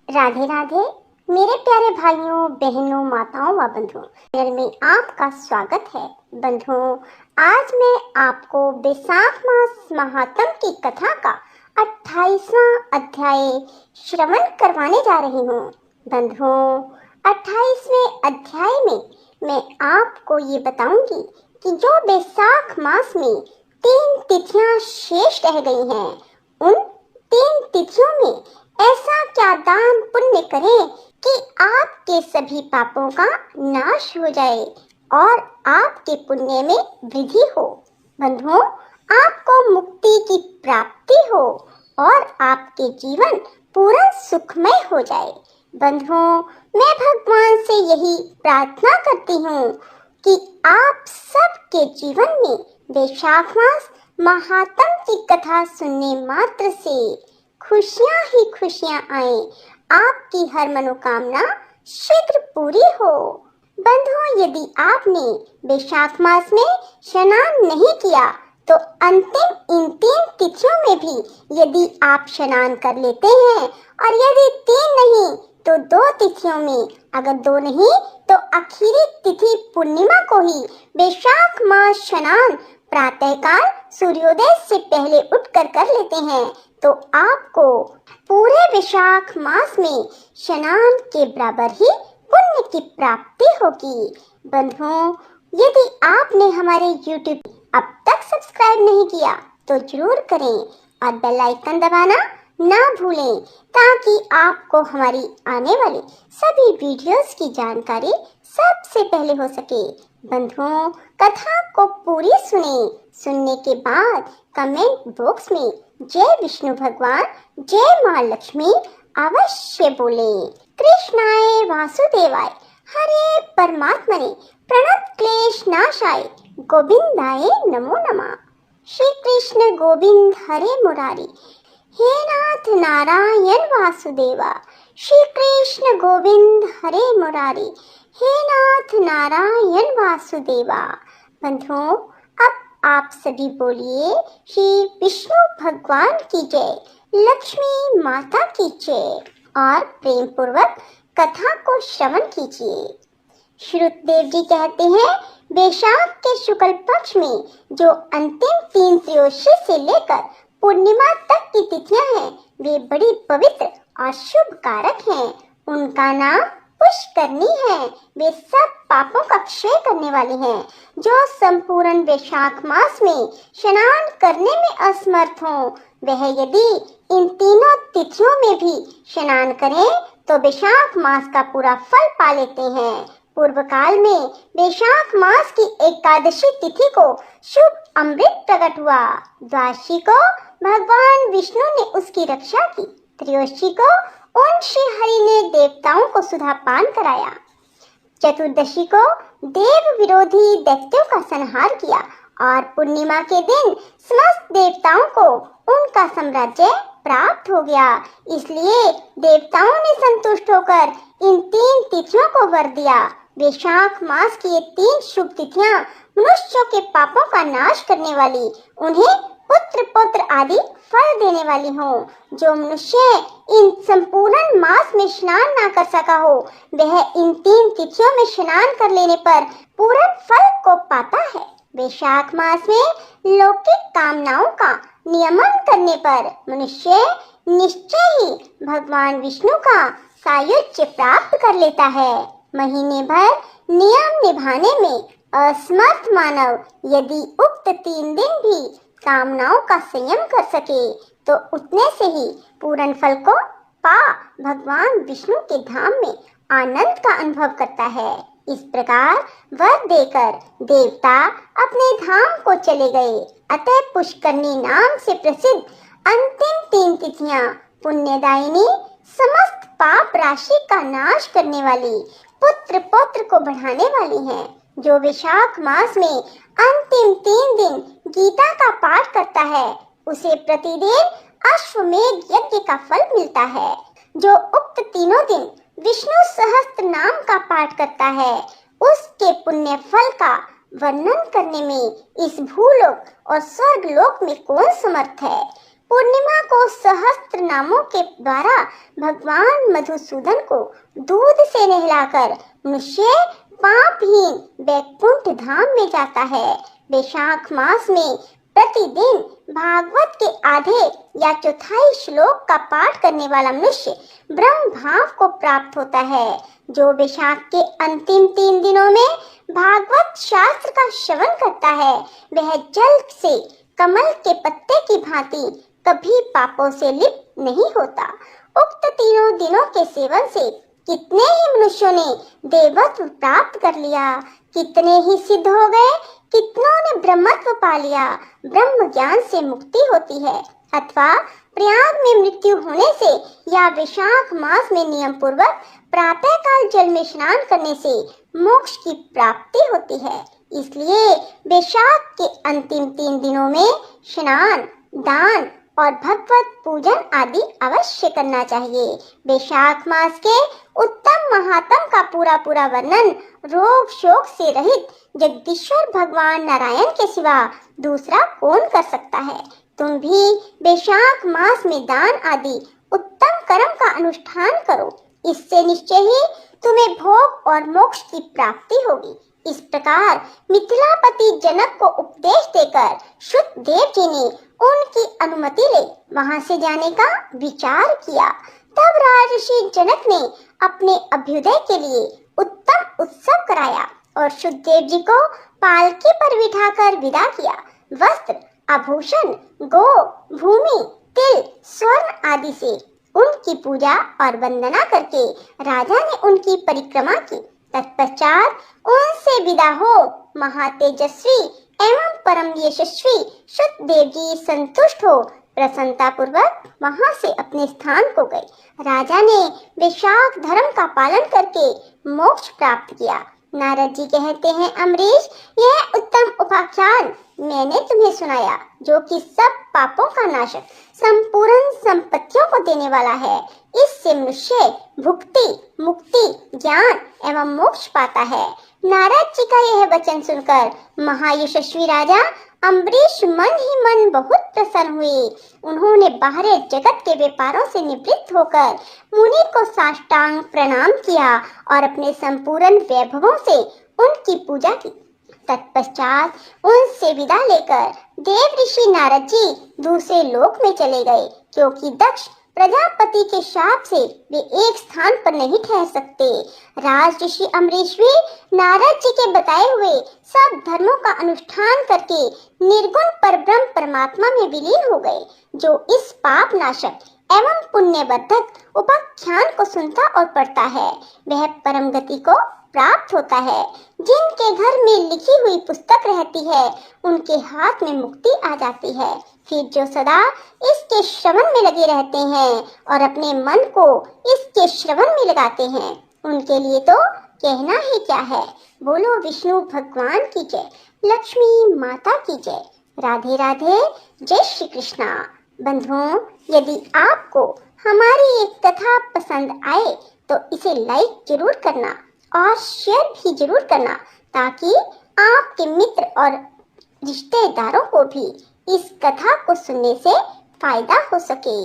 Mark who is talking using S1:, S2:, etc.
S1: राधे राधे मेरे प्यारे भाइयों बहनों माताओं व बंधुओं, चैनल में आपका स्वागत है। बंधुओं, आज मैं आपको बैसाख मास महात्म की कथा का 28वां अध्याय श्रवण करवाने जा रही हूँ। बंधुओं, 28वें अध्याय में मैं आपको ये बताऊंगी कि जो बैसाख मास में 3 तिथियां शेष रह गई हैं, उन 3 तिथियों में ऐसा क्या दान पुण्य करें कि आपके सभी पापों का नाश हो जाए और आपके पुण्य में वृद्धि हो। बंधुओं, आपको मुक्ति की प्राप्ति हो और आपके जीवन पूरा सुखमय हो जाए। बंधुओं, मैं भगवान से यही प्रार्थना करती हूँ कि आप सबके जीवन में बैसाख मास महात्म की कथा सुनने मात्र से खुशियां ही खुशियां आए, आपकी हर मनोकामना शीघ्र पूरी हो। बंधुओं, यदि आपने बैसाख मास में स्नान नहीं किया तो अंतिम इन 3 तिथियों में भी यदि आप स्नान कर लेते हैं और यदि 3 नहीं तो 2 तिथियों में, अगर 2 नहीं तो आखिरी तिथि पूर्णिमा को ही बैसाख मास स्नान प्रातःकाल सूर्योदय से पहले उठकर कर लेते हैं तो आपको पूरे बैसाख मास में स्नान के बराबर ही पुण्य की प्राप्ति होगी। बंधुओं, यदि आपने हमारे YouTube अब तक सब्सक्राइब नहीं किया तो जरूर करें और बेल आइकन दबाना ना भूलें ताकि आपको हमारी आने वाली सभी वीडियोस की जानकारी सबसे पहले हो सके। बंधुओं, कथा को पूरी सुनने के बाद कमेंट बॉक्स में जय विष्णु भगवान, जय माँ लक्ष्मी अवश्य बोलें। कृष्णाय वासुदेवाय हरे परमात्मने प्रणत क्लेश नाशाय गोविंदाय नमो नमः। श्री कृष्ण गोविंद हरे मुरारी, हे नाथ नारायण वासुदेवा। श्री कृष्ण गोविंद हरे मुरारी, हे नाथ नारायण वासुदेवा। बंधुओं, अब आप सभी बोलिए श्री विष्णु भगवान की जय, लक्ष्मी माता की जय और प्रेम पूर्वक कथा को श्रवण कीजिए। श्रुतदेव जी कहते हैं, बैसाख के शुक्ल पक्ष में जो अंतिम 3 त्रयोदशी से लेकर पूर्णिमा तक की तिथियां हैं, वे बड़ी पवित्र और शुभ कारक हैं। उनका नाम पुष्करनी है। वे सब पापों का क्षय करने वाले हैं। जो संपूर्ण बैसाख मास में स्नान करने में असमर्थ हो, वह यदि इन तीनों तिथियों में भी स्नान करें तो बैसाख मास का पूरा फल पा लेते हैं। पूर्व काल में बैसाख मास की एकादशी तिथि को शुभ अमृत प्रकट हुआ। द्वादशी को भगवान विष्णु ने उसकी रक्षा की। त्रयोदशी को उन श्री हरि ने देवताओं को सुधा पान कराया। चतुर्दशी को देव विरोधी दैत्यों का संहार किया और पूर्णिमा के दिन समस्त देवताओं को उनका साम्राज्य प्राप्त हो गया। इसलिए देवताओं ने संतुष्ट होकर इन 3 तिथियों को वर दिया। बैसाख मास की ये 3 शुभ तिथियां मनुष्यों के पापों का नाश करने वाली, उन्हें पुत्र पौत्र आदि फल देने वाली हो। जो मनुष्य इन संपूर्ण मास में स्नान ना कर सका हो, वह इन 3 तिथियों में स्नान कर लेने पर पूर्ण फल को पाता है। बैसाख मास में लौकिक कामनाओं का नियमन करने पर मनुष्य निश्चय ही भगवान विष्णु का सायुज्य प्राप्त कर लेता है। महीने भर नियम निभाने में असमर्थ मानव यदि उक्त 3 दिन भी कामनाओं का संयम कर सके तो उतने से ही पूर्ण फल को पा भगवान विष्णु के धाम में आनंद का अनुभव करता है। इस प्रकार वर देकर देवता अपने धाम को चले गए। अतः पुष्करनी नाम से प्रसिद्ध अंतिम 3 तिथियां पुण्यदायिनी, समस्त पाप राशि का नाश करने वाली, पुत्र पौत्र को बढ़ाने वाली हैं। जो बैसाख मास में अंतिम 3 दिन गीता का पाठ करता है, उसे प्रतिदिन अश्वमेध यज्ञ का फल मिलता है। जो उक्त तीनों दिन विष्णु सहस्त्र नाम का पाठ करता है, उसके पुण्य फल का वर्णन करने में इस भूलोक और स्वर्गलोक में कौन समर्थ है। पूर्णिमा को सहस्त्र नामों के द्वारा भगवान मधुसूदन को दूध से नहलाकर मनुष्य पापहीन वैकुंठ धाम में जाता है। वैशाख मास में प्रतिदिन भागवत के आधे या चौथाई श्लोक का पाठ करने वाला मनुष्य ब्रह्म भाव को प्राप्त होता है। जो वैशाख के अंतिम 3 दिनों में भागवत शास्त्र का श्रवण करता है वह जल से कमल के पत्ते की भांति कभी पापों से लिप्त नहीं होता। उक्त तीनों दिनों के सेवन से कितने ही मनुष्यों ने देवत्व प्राप्त कर लिया, कितने ही सिद्ध हो गए, कितनों ने ब्रह्मत्व पा लिया। ब्रह्म ज्ञान से मुक्ति होती है अथवा प्रयाग में मृत्यु होने से या वैशाख मास में नियम पूर्वक प्रातः काल जल में स्नान करने से मोक्ष की प्राप्ति होती है। इसलिए वैशाख के अंतिम 3 दिनों में स्नान, दान और भगवत पूजन आदि अवश्य करना चाहिए। वैशाख मास के उत्तम महात्म का पूरा वर्णन रोग शोक से रहित जगदीश्वर भगवान नारायण के सिवा दूसरा कौन कर सकता है। तुम भी वैशाख मास में दान आदि उत्तम कर्म का अनुष्ठान करो, इससे निश्चय ही तुम्हें भोग और मोक्ष की प्राप्ति होगी। इस प्रकार मिथिलापति जनक को उपदेश देकर शुद्धदेव जी ने उनकी अनुमति ले वहां से जाने का विचार किया। तब राजर्षि जनक ने अपने अभ्युदय के लिए उत्तम उत्सव कराया और शुद्धदेव जी को पालकी पर बिठाकर विदा किया। वस्त्र, आभूषण, गो, भूमि, तिल, स्वर्ण आदि से उनकी पूजा और वंदना करके राजा ने उनकी परिक्रमा की। तत्पश्चात उनसे विदा हो महातेजस्वी एवं परम यशस्वी शुद्धदेव जी संतुष्ट हो प्रसन्नता पूर्वक वहां से अपने स्थान को गए। राजा ने वैशाख धर्म का पालन करके मोक्ष प्राप्त किया। नारद जी कहते हैं, अम्बरीश, यह उत्तम उपाख्यान मैंने तुम्हें सुनाया जो कि सब पापों का नाशक, संपूर्ण संपत्तियों को देने वाला है। इससे मनुष्य भुक्ति, मुक्ति, ज्ञान एवं मोक्ष पाता है। नारद जी का यह वचन सुनकर महायशस्वी राजा अम्बरीश मन ही मन बहुत प्रसन्न हुए। उन्होंने बाहरी जगत के व्यापारों से निवृत्त होकर मुनि को साष्टांग प्रणाम किया और अपने संपूर्ण वैभवों से उनकी पूजा की। तत्पश्चात उनसे विदा लेकर देव ऋषि नारद जी दूसरे लोक में चले गए, क्योंकि दक्ष प्रजापति के शाप से वे एक स्थान पर नहीं ठहर सकते। राज ऋषि अम्बरीश भी नारद जी के बताए हुए सब धर्मों का अनुष्ठान करके निर्गुण परब्रह्म परमात्मा में विलीन हो गए। जो इस पाप नाशक एवं पुण्यवर्धक उपाख्यान को सुनता और पढ़ता है वह परम गति को प्राप्त होता है। जिनके घर में लिखी हुई पुस्तक रहती है उनके हाथ में मुक्ति आ जाती है। फिर जो सदा इसके श्रवण में लगे रहते हैं और अपने मन को इसके श्रवण में लगाते हैं उनके लिए तो कहना ही क्या है। बोलो विष्णु भगवान की जय, लक्ष्मी माता की जय। राधे राधे, जय श्री कृष्णा। बंधुओं, यदि आपको हमारी ये कथा पसंद आए तो इसे लाइक जरूर करना और शेयर भी जरूर करना, ताकि आपके मित्र और रिश्तेदारों को भी इस कथा को सुनने से फायदा हो सके।